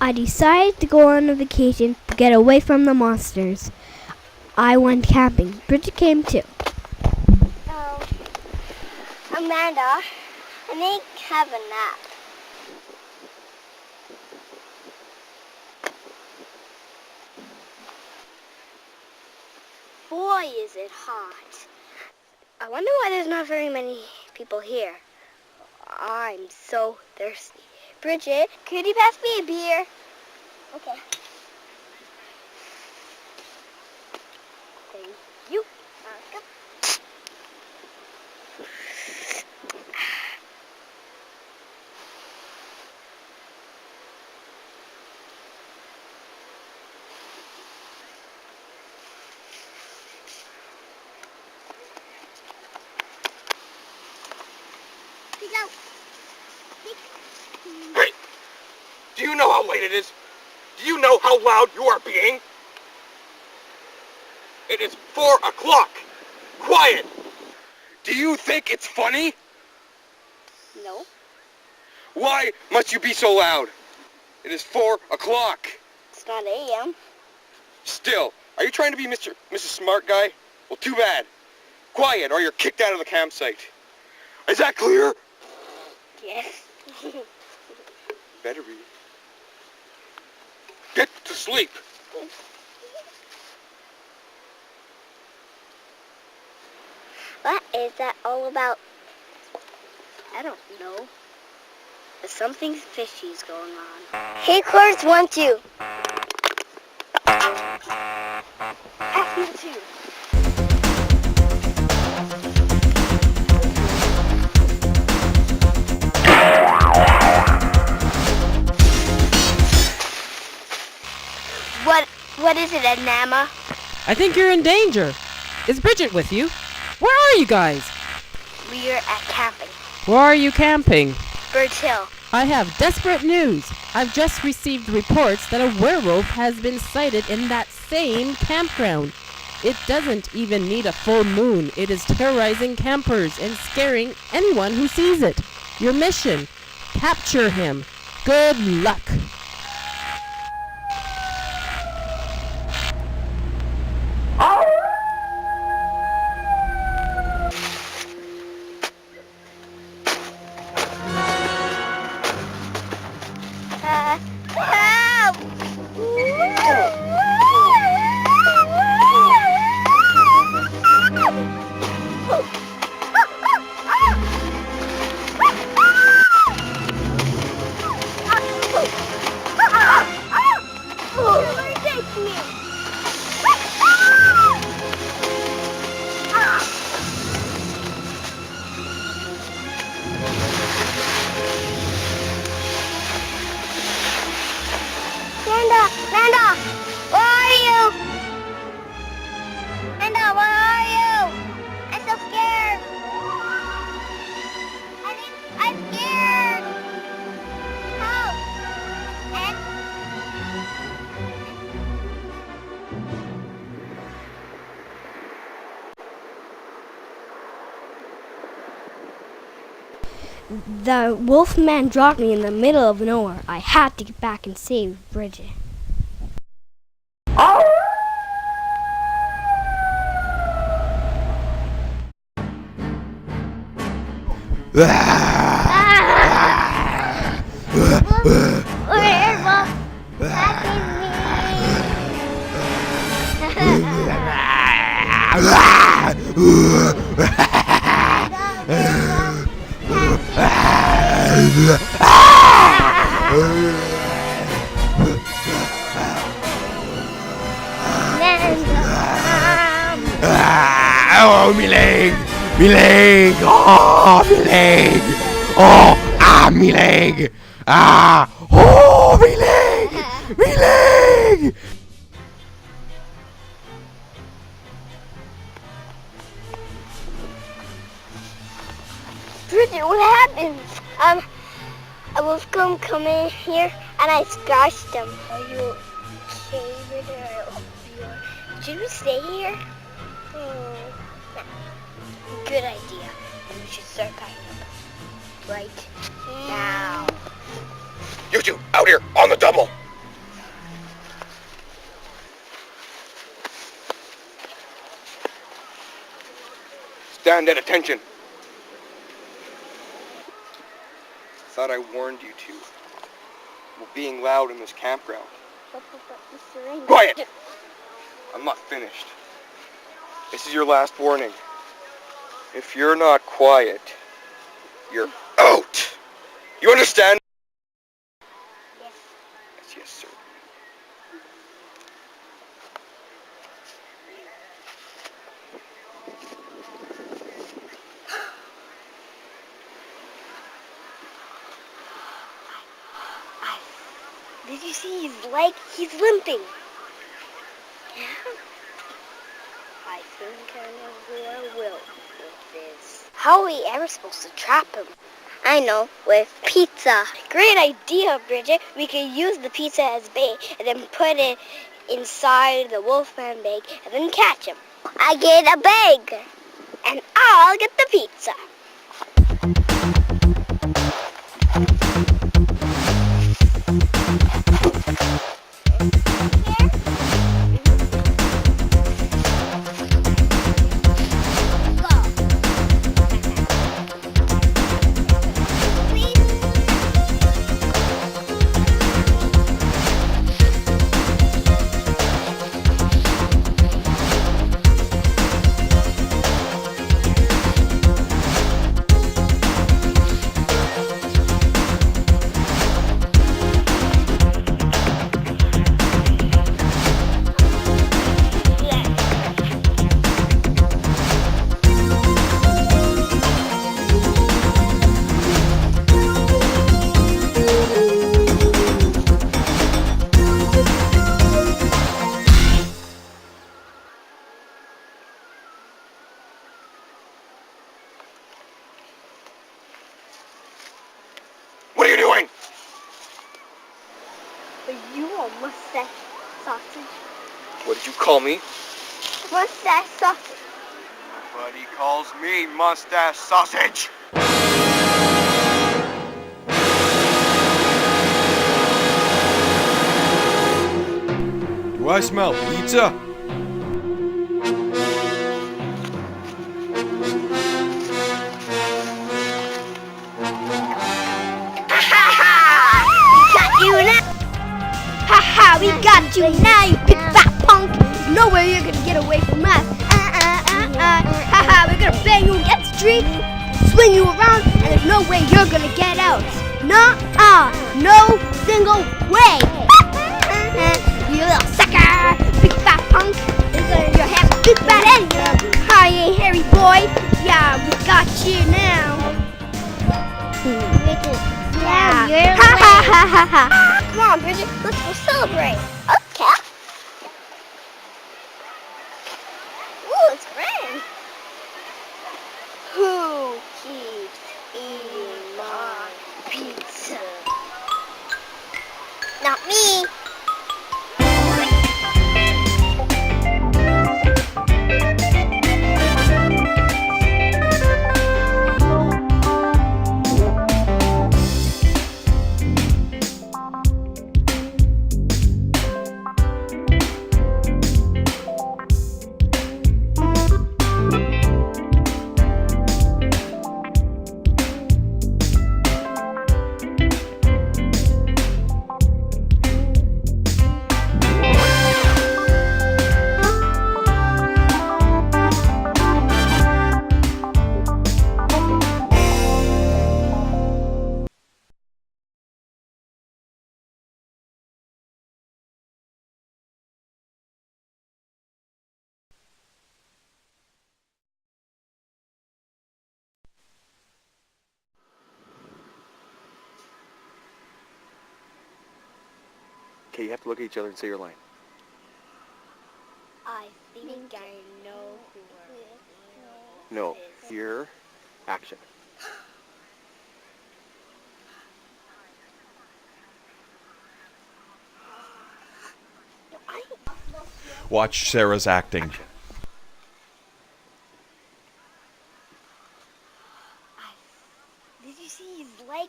I decided to go on a vacation to get away from the monsters. I went camping. Bridget came too. Amanda, I may have a nap. Boy, is it hot. I wonder why there's not very many people here. I'm so thirsty. Bridget, could you pass me a beer? Okay. Thank you. Welcome. Hey! Do you know how late it is? Do you know how loud you are being? It is 4 o'clock! Quiet! Do you think it's funny? No. Why must you be so loud? It is 4 o'clock. It's not a.m. Still, are you trying to be Mrs. Smart Guy? Well, too bad. Quiet, or you're kicked out of the campsite. Is that clear? Yes. Better be. Get to sleep. What is that all about? I don't know. But something fishy's going on. Hey, Cars 1, 2. Pass me the 2. What is it, Ednama? I think you're in danger. Is Bridget with you? Where are you guys? We're at camping. Where are you camping? Birds Hill. I have desperate news. I've just received reports that a werewolf has been sighted in that same campground. It doesn't even need a full moon. It is terrorizing campers and scaring anyone who sees it. Your mission: capture him. Good luck. Help! Take me! Amanda, where are you? Amanda, where are you? I'm so scared. I'm scared. Help. The wolf man dropped me in the middle of nowhere. I had to get back and save Bridget. Oh, me leg! Me leg! Oh, me leg! Oh, me leg! Oh, me leg! Me leg! Bridget, what happened? A wolf come in here and I scratched him. Are you okay, Bridget? Should we stay here? No. Good idea. We should start packing up right now. You two, out here, on the double! Stand at attention. Thought I warned you two. We're being loud in this campground. Quiet! I'm not finished. This is your last warning. If you're not quiet, you're out! You understand? Yes. Yes, yes, sir. Did you see his leg? He's limping. Yeah. I think I know who I will with this. How are we ever supposed to trap him? I know, with pizza. Great idea, Bridget. We could use the pizza as bait and then put it inside the wolfman bag and then catch him. I get a bag and I'll get the pizza. What are you doing? Are you a mustache sausage? What did you call me? Mustache sausage. Nobody calls me mustache sausage. Do I smell pizza? We got you now, you big fat punk. There's no way you're gonna get away from us. We're gonna bang you against the tree, swing you around, and there's no way you're gonna get out. No single way. You little sucker, big fat punk. You have a big fat head. Hi, ain't hairy boy. Yeah, we got you now. Yeah, ha. Come on, Bridget, let's go celebrate. Okay. Ooh, it's rain. Who keeps eating my pizza? Not me. Okay, you have to look at each other and say your line. I think I know who No, here, action. Watch Sarah's acting. Did you see his leg?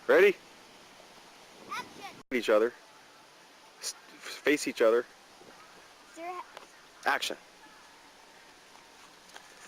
Ready? Action. Each other. Face each other. Sir, Action.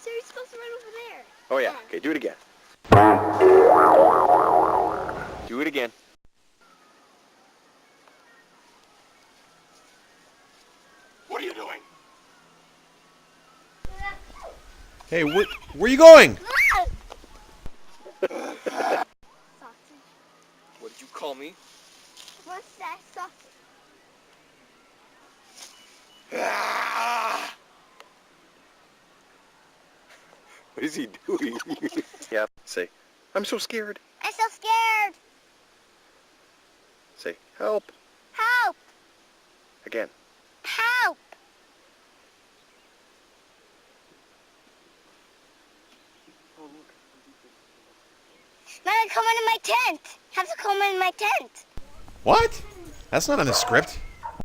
sir, you're supposed to run over there. Oh yeah. Okay, do it again. Do it again. What are you doing? Hey, where are you going? Sausage. What did you call me? What's that sausage? What is he doing? Yeah, say, I'm so scared. I'm so scared. Say, help. Help. Again. Help. Now come into my tent. Have to come in my tent. What? That's not in the script.